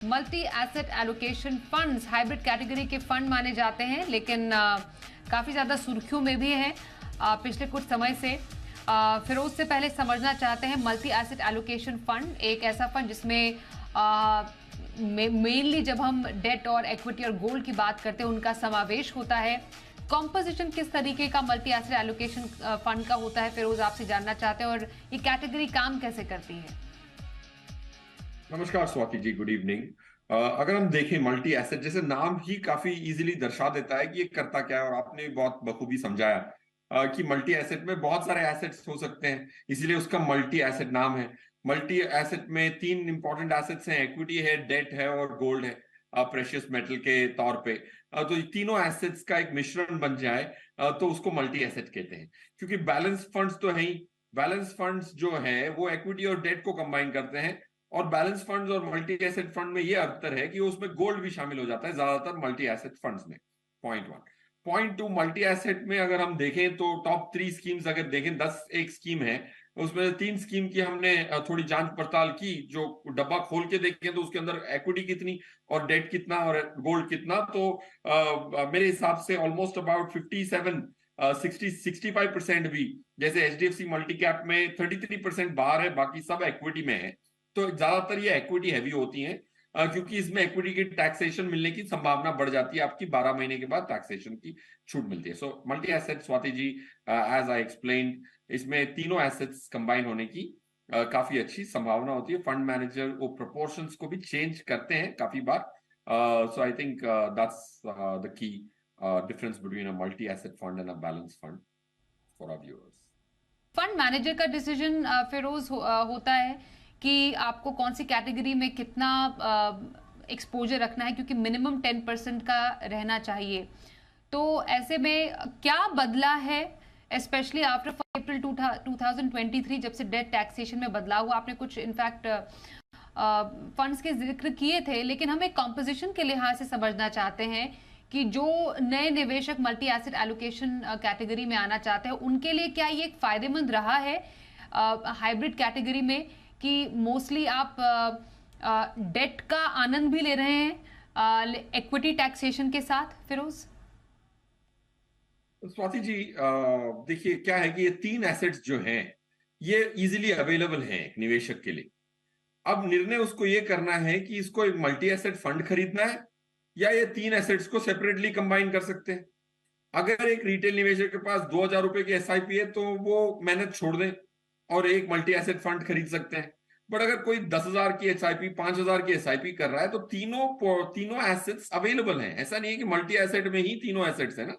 Multi asset allocation funds hybrid category के fund माने जाते हैं, लेकिन काफ़ी ज़्यादा सुर्खियों में भी हैं पिछले कुछ समय से। फिरोज से पहले समझना चाहते हैं, मल्टी एसेट एलोकेशन फंड एक ऐसा फंड जिसमें मेनली जब हम डेट और इक्विटी और गोल्ड की बात करते हैं उनका समावेश होता है। कॉम्पोजिशन किस तरीके का मल्टी एसेट एलोकेशन फंड का होता है, फिरोज आपसे जानना चाहते हैं, और ये कैटेगरी काम कैसे करती है? नमस्कार स्वाति जी, गुड इवनिंग। अगर हम देखें मल्टी एसेट, जैसे नाम ही काफी इजीली दर्शा देता है कि ये करता क्या है, और आपने बहुत बखूबी समझाया कि मल्टी एसेट में बहुत सारे एसेट्स हो सकते हैं, इसीलिए उसका मल्टी एसेट नाम है। मल्टी एसेट में तीन इंपॉर्टेंट एसेट्स हैं, इक्विटी है, डेट है और गोल्ड है, प्रेशियस मेटल के तौर पे। तो ये तीनों एसेट्स का एक मिश्रण बन जाए तो उसको मल्टी एसेट कहते हैं। क्योंकि बैलेंस फंड्स तो है ही, बैलेंस फंड्स जो है वो इक्विटी और डेट को कंबाइन करते हैं, और बैलेंस फंड्स और मल्टी एसेट फंड में यह अंतर है कि उसमें गोल्ड भी शामिल हो जाता है ज्यादातर मल्टी एसेट फंड्स में। Point one. Point two, multi asset में अगर हम देखें तो टॉप 3 स्कीम्स अगर देखें, 10 एक स्कीम है, उसमें 3 स्कीम की हमने थोड़ी जांच पड़ताल की। जो डब्बा खोल के देखें तो उसके अंदर इक्विटी कितनी और डेट कितना और गोल्ड कितना, तो मेरे हिसाब से ऑलमोस्ट अबाउट 57 65% भी, जैसे एचडीएफसी मल्टी कैप में 33% बाहर है, बाकी सब इक्विटी में है। तो ज्यादातर ये इक्विटी हैवी होती हैं, क्योंकि इसमें इक्विटी की टैक्सेशन मिलने की संभावना बढ़ जाती है, आपकी 12 महीने के बाद टैक्सेशन की छूट मिलती है। So multi asset, Swati ji, as I explain, इसमें तीनों एसेट्स कंबाइन होने की काफी अच्छी संभावना होती है। फंड मैनेजर वो प्रोपोर्शंस को भी चेंज करते हैं काफी बार। So I think that's the key difference between a multi asset fund and a balance fund for our viewers. Fund manager का डिसीजन फिरोज होता है कि आपको कौन सी कैटेगरी में कितना एक्सपोजर रखना है, क्योंकि मिनिमम 10% का रहना चाहिए। तो ऐसे में क्या बदला है, स्पेशली आफ्टर अप्रैल 2023, जब से डेट टैक्सेशन में बदलाव हुआ? आपने कुछ इनफैक्ट फंड्स के जिक्र किए थे, लेकिन हम एक कॉम्पोजिशन के लिहाज से समझना चाहते हैं कि जो नए निवेशक मल्टी एसेट एलोकेशन कैटेगरी में आना चाहते हैं उनके लिए क्या ये एक फायदेमंद रहा है हाइब्रिड कैटेगरी में, कि मोस्टली आप डेट का आनंद भी ले रहे हैं इक्विटी टैक्सेशन के साथ? फिरोज। स्वाति जी, देखिए क्या है कि ये तीन एसेट्स जो हैं ये इजीली अवेलेबल हैं एक निवेशक के लिए। अब निर्णय उसको ये करना है कि इसको एक मल्टी एसेट फंड खरीदना है या ये तीन एसेट्स को सेपरेटली कंबाइन कर सकते हैं। अगर एक रिटेल निवेशक के पास 2,000 रुपए की एसआईपी है तो वो मेहनत छोड़ दें और एक मल्टी एसेट फंड खरीद सकते हैं। बट अगर कोई 10,000 की एसआईपी, 5,000 की एसआईपी कर रहा है, तो तीनों एसेट्स अवेलेबल हैं। ऐसा नहीं है कि मल्टी एसेट में ही तीनों एसेट्स है ना।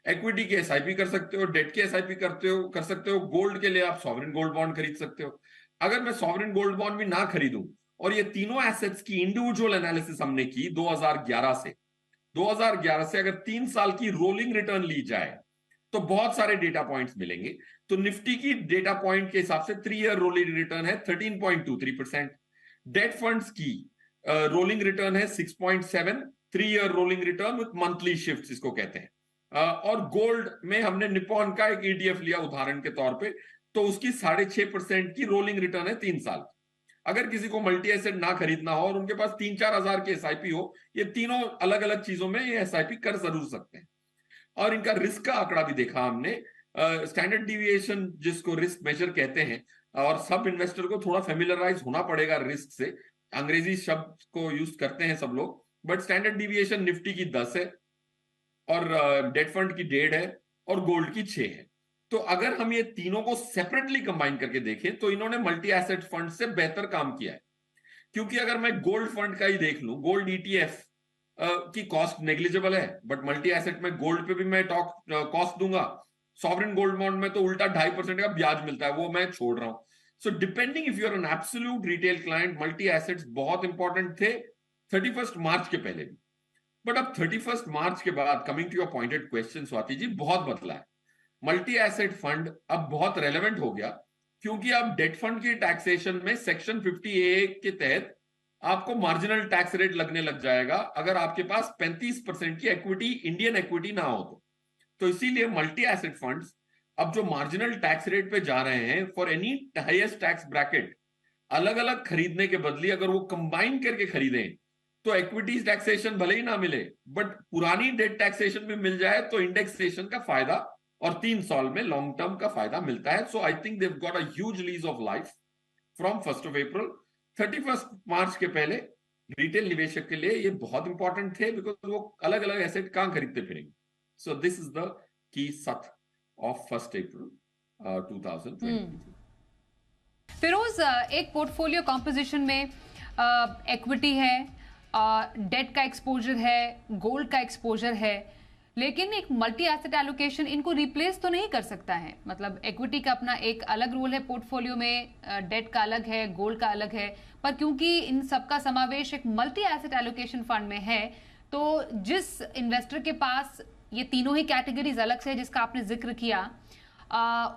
इक्विटी की एसआईपी कर सकते हो, डेट की एसआईपी कर सकते हो, गोल्ड के लिए आप सॉवरेन गोल्ड बॉन्ड खरीद सकते हो। अगर मैं सॉवरेन गोल्ड बॉन्ड भी ना खरीदूं और ये तीनों एसेट्स की इंडिविजुअल एनालिसिस हमने की 2011 से अगर 3 साल की रोलिंग रिटर्न ली जाए तो बहुत सारे डेटा पॉइंट्स मिलेंगे। तो निफ्टी की डेटा पॉइंट के हिसाब से 3 ईयर रोलिंग रिटर्न है 13.23%। डेट फंड्स की रोलिंग रिटर्न है 6.7, 3 year rolling return with monthly shift इसको कहते हैं। और गोल्ड में हमने निपॉन का एक ईडीएफ लिया उदाहरण के तौर पे, तो उसकी 6.5% की रोलिंग रिटर्न है 3 साल। अगर किसी को मल्टी एसेट ना खरीदना हो और उनके पास 3-4 हजार की एसआईपी हो, ये तीनों अलग अलग चीजों में ये एसआईपी कर जरूर सकते हैं। और इनका रिस्क का आंकड़ा भी देखा हमने, स्टैंडर्ड डिविएशन जिसको रिस्क मेजर कहते हैं, और सब इन्वेस्टर को थोड़ा फेमिलराइज होना पड़ेगा रिस्क से। अंग्रेजी शब्द को यूज करते हैं सब लोग, बट स्टैंडर्ड डिविएशन निफ्टी की 10 है और डेट फंड की 1.5 है और गोल्ड की 6 है। तो अगर हम ये तीनों को सेपरेटली कंबाइन करके देखें तो इन्होंने मल्टी एसेट फंड से बेहतर काम किया है। क्योंकि अगर मैं गोल्ड फंड का ही देख लूं, गोल्ड ईटीएफ की कॉस्ट नेग्लिजिबल है, बट मल्टी एसेट में गोल्ड पे भी मैं कॉस्ट दूंगा। सॉवरेन गोल्ड बॉन्ड में तो उल्टा 2.5% का ब्याज मिलता है, वो मैं छोड़ रहा हूं। So depending if you are an absolute retail client, multi assets बहुत इंपॉर्टेंट थे 31 मार्च के पहले भी। बट अब 31 मार्च के बाद, coming to your pointed question Swati ji, बहुत बदला है। मल्टी एसेट फंड अब बहुत रेलेवेंट हो गया, क्योंकि अब डेट फंड की टैक्सेशन में सेक्शन 50A के तहत आपको मार्जिनल टैक्स रेट लगने लग जाएगा अगर आपके पास 35% की इक्विटी, इंडियन इक्विटी ना हो तो इसीलिए मल्टी एसेट फंड्स अब जो मार्जिनल टैक्स रेट पे जा रहे हैं for any highest tax bracket, अलग अलग खरीदने के बदले अगर वो कंबाइन करके खरीदें तो इक्विटीज टैक्सेशन भले ही ना मिले, बट पुरानी डेट टैक्सेशन भी मिल जाए तो इंडेक्सेशन का फायदा और 3 साल में लॉन्ग टर्म का फायदा मिलता है. So I think they've got a huge lease of life from 1 April 31 March के पहले. रिटेल निवेशक के लिए ये बहुत इंपॉर्टेंट थे, बिकॉज वो अलग अलग एसेट कहां खरीदते फिरेंगे. So this is the key सथ ऑफ 1 अप्रैल 2023. फिरोज, एक पोर्टफोलियो कॉम्पोजिशन में इक्विटी है, डेट का एक्सपोजर है, गोल्ड का एक्सपोजर है, लेकिन एक मल्टी एसेट एलोकेशन इनको रिप्लेस तो नहीं कर सकता है. मतलब इक्विटी का अपना एक अलग रोल है पोर्टफोलियो में, डेट का अलग है, गोल्ड का अलग है, पर क्योंकि इन सबका समावेश एक मल्टी एसेट एलोकेशन फंड में है, तो जिस इन्वेस्टर के पास ये तीनों ही कैटेगरीज अलग से जिसका आपने जिक्र किया,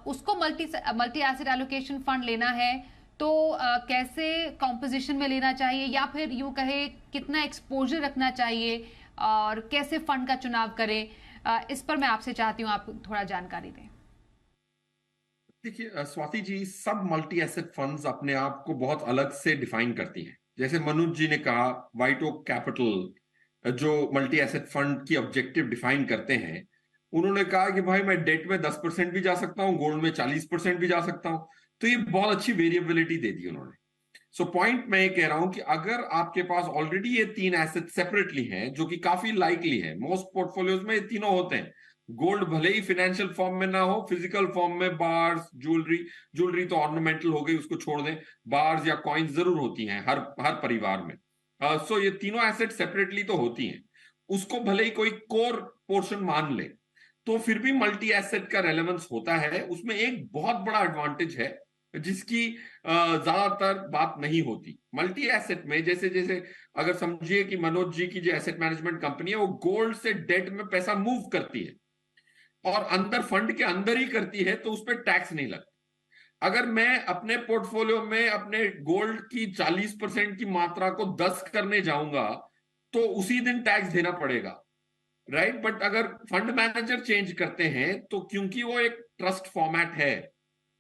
उसको मल्टी एसेट एलोकेशन फंड लेना है, तो कैसे कॉम्पोजिशन में लेना चाहिए, या फिर यूं कहे कितना एक्सपोजर रखना चाहिए और कैसे फंड का चुनाव करें, इस पर मैं आपसे चाहती हूं आप थोड़ा जानकारी दें. देखिए स्वाति जी, सब मल्टी एसेट फंड्स अपने आप को बहुत अलग से डिफाइन करती हैं. जैसे मनोज जी ने कहा, व्हाइट ओक कैपिटल जो मल्टी एसेट फंड की ऑब्जेक्टिव डिफाइन करते हैं, उन्होंने कहा कि भाई मैं डेट में 10% भी जा सकता हूं, गोल्ड में 40% भी जा सकता हूं. तो ये बहुत अच्छी वेरिएबिलिटी दे दी उन्होंने. सो पॉइंट मैं ये कह रहा हूं कि अगर आपके पास ऑलरेडी ये 3 एसेट सेपरेटली हैं, जो कि काफी लाइकली है, मोस्ट पोर्टफोलियोज में ये तीनों होते हैं. गोल्ड भले ही फाइनेंशियल फॉर्म में ना हो, फिजिकल फॉर्म में बार्स, ज्वेलरी तो ऑर्नामेंटल हो गई, उसको छोड़ दें, बार्स या कॉइन्स जरूर होती हैं हर परिवार में. सो ये तीनों एसेट सेपरेटली तो होती हैं. उसको भले ही कोई कोर पोर्शन मान ले, तो फिर भी मल्टी एसेट का रेलेवेंस होता है. उसमें एक बहुत बड़ा एडवांटेज है जिसकी ज्यादातर बात नहीं होती. मल्टी एसेट में जैसे जैसे अगर समझिए कि मनोज जी की जो एसेट मैनेजमेंट कंपनी है, वो गोल्ड से डेट में पैसा मूव करती है और अंदर फंड के अंदर ही करती है, तो उस पर टैक्स नहीं लगता. अगर मैं अपने पोर्टफोलियो में अपने गोल्ड की 40% की मात्रा को 10 करने जाऊंगा, तो उसी दिन टैक्स देना पड़ेगा, राइट. बट अगर फंड मैनेजर चेंज करते हैं, तो क्योंकि वो एक ट्रस्ट फॉर्मेट है,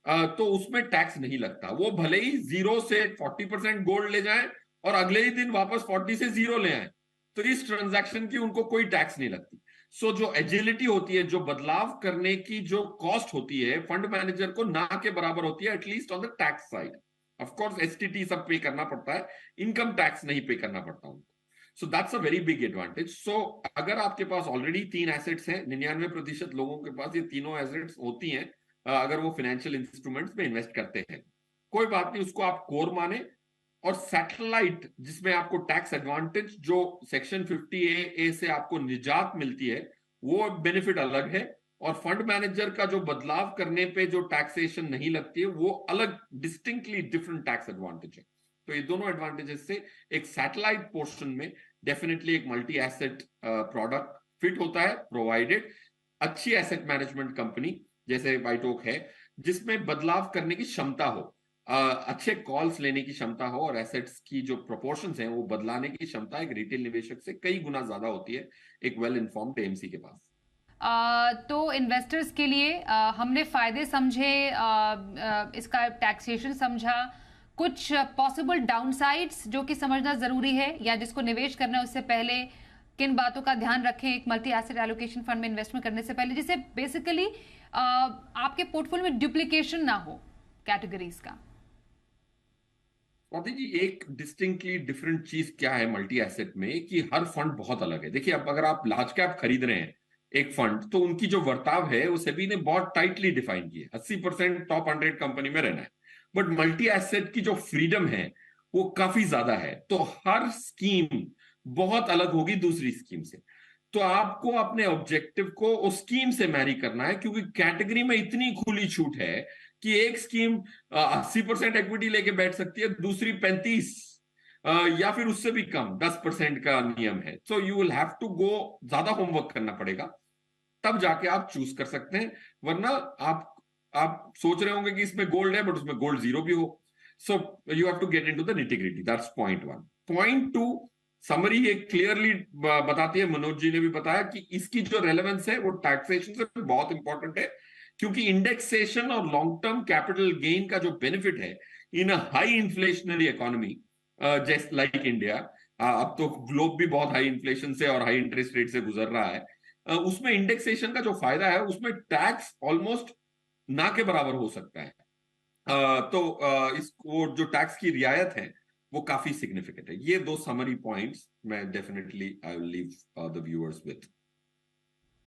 तो उसमें टैक्स नहीं लगता. वो भले ही 0 से 40% गोल्ड ले जाएं और अगले ही दिन वापस 40 से 0 ले आए, तो इस ट्रांजैक्शन की उनको कोई टैक्स नहीं लगती. सो जो एजिलिटी होती है, जो बदलाव करने की जो कॉस्ट होती है, फंड मैनेजर को ना के बराबर होती है, at least on the tax side. Of course STT सब पे करना पड़ता है, इनकम टैक्स नहीं पे करना पड़ता उनको. So that's a very big advantage. So अगर आपके पास ऑलरेडी 3 एसेट्स हैं, 99% लोगों के पास ये तीनों एसेट्स होती हैं, अगर वो फाइनेंशियल इंस्ट्रूमेंट्स में इन्वेस्ट करते हैं, कोई बात नहीं, उसको आप कोर माने. और सैटेलाइट जिसमें आपको टैक्स एडवांटेज, जो सेक्शन 50A से आपको निजात मिलती है, वो बेनिफिट अलग है. और फंड मैनेजर का जो बदलाव करने पे जो टैक्सेशन नहीं लगती है, वो अलग डिस्टिंक्टली डिफरेंट टैक्स एडवांटेज है. तो ये दोनों एडवांटेजेस से एक सैटेलाइट पोर्शन में डेफिनेटली एक मल्टी एसेट प्रोडक्ट फिट होता है, प्रोवाइडेड अच्छी एसेट मैनेजमेंट कंपनी जैसे व्हाइट ओक है, जिसमें बदलाव करने की क्षमता हो, अच्छे कॉल्स लेने की क्षमता हो, और एसेट्स की जो प्रोपोर्शंस हैं वो बदलाने की क्षमता एक रिटेल निवेशक से कई गुना ज्यादा होती है एक वेल इन्फॉर्म्ड एएमसी के पास. तो इन्वेस्टर्स के लिए हमने फायदे समझे, इसका टैक्सेशन समझा, कुछ पॉसिबल डाउनसाइड्स जो कि समझना जरूरी है, या जिसको निवेश करना है उससे पहले किन बातों का ध्यान रखें एक मल्टी एसेट एलोकेशन फंड में इन्वेस्टमेंट करने से पहले, जिससे बेसिकली आपके पोर्टफोलियो में डुप्लीकेशन ना हो कैटेगरीज का. स्वाति जी, एक डिस्टिंक्टली डिफरेंट चीज क्या है मल्टी एसेट में, कि हर फंड बहुत अलग है. देखिए, अब अगर आप लार्ज कैप खरीद रहे हैं एक फंड, तो उनकी जो वर्ताव है वो सेबी ने बहुत टाइटली डिफाइन की है, 80% टॉप 100 कंपनी में रहना है. बट मल्टी एसेट की जो फ्रीडम है वो काफी ज्यादा है, तो हर स्कीम बहुत अलग होगी दूसरी स्कीम से. तो आपको अपने ऑब्जेक्टिव को उस स्कीम से मैरी करना है, क्योंकि कैटेगरी में इतनी खुली छूट है कि एक स्कीम 80% इक्विटी लेके बैठ सकती है, दूसरी 35 या फिर उससे भी कम 10% का नियम है. So you will have to go, ज्यादा होमवर्क करना पड़ेगा, तब जाके आप चूज कर सकते हैं. वरना आप सोच रहे होंगे कि इसमें गोल्ड है बट उसमें गोल्ड 0 भी हो. So you have to get into the nitty-gritty. That's point 1. Point 2, summary एक क्लियरली बताती है, मनोज जी ने भी बताया कि इसकी जो रेलेवेंस है वो टैक्सेशन से बहुत इंपॉर्टेंट है, क्योंकि इंडेक्सेशन और लॉन्ग टर्म कैपिटल गेन का जो बेनिफिट है in a high inflationary economy just like India, अब तो ग्लोब भी बहुत हाई इन्फ्लेशन से और हाई इंटरेस्ट रेट से गुजर रहा है, उसमें इंडेक्सेशन का जो फायदा है उसमें टैक्स ऑलमोस्ट ना के बराबर हो सकता है। वो जो टैक्स की रियायत है वो काफी सिग्निफिकेंट है। ये दो समरी पॉइंट्स मैं definitely I will leave the viewers with.